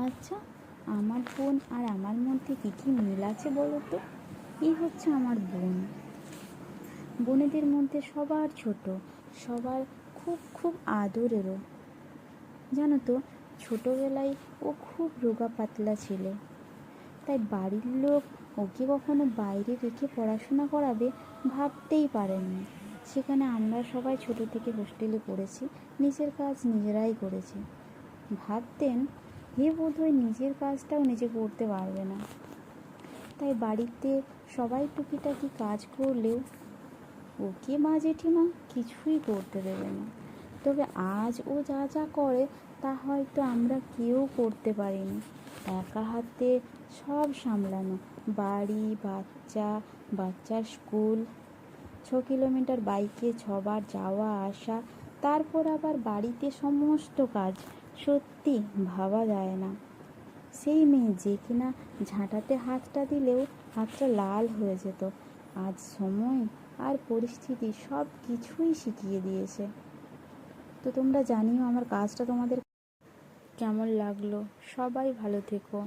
আচ্ছা, আমার বোন আর আমার মধ্যে কী কী মিল আছে বলো তো? এই হচ্ছে আমার বোন। বোনেদের মধ্যে সবার ছোট, সবার খুব খুব আদরেরও। জানো তো, ছোটোবেলায় ও খুব রোগা পাতলা ছিল, তাই বাড়ির লোক ওকে কখনো বাইরে রেখে পড়াশোনা করাবে ভাবতেই পারেননি। সেখানে আমরা সবাই ছোট থেকে হোস্টেলে পড়েছি, নিজের কাজ নিজেরাই করেছি। ভাবতেন এ বোধহয় নিজের কাজটাও নিজে করতে পারবে না, তাই বাড়িতে সবাই টুকিটাকি কাজ করলেও ওকে মা জেঠিমা কিছুই করতে দেবে না। তবে আজ ও যা যা করে তা হয়তো আমরা কেউ করতে পারিনি। একা হাতে সব সামলানো, বাড়ি, বাচ্চা, বাচ্চার স্কুল, 6 কিলোমিটার বাইকে 6বার যাওয়া আসা, তারপর আবার বাড়িতে সমস্ত কাজ, সত্যি ভাবা যায় না। সেই মেয়ে যে কিনা ঝাঁটাতে হাতটা দিলেও হাতটা লাল হয়ে যেত, আজ সময় আর পরিস্থিতি সব কিছুই শিখিয়ে দিয়েছে। তো তোমরা জানিও আমার কাজটা তোমাদের কেমন লাগলো। সবাই ভালো থেকো।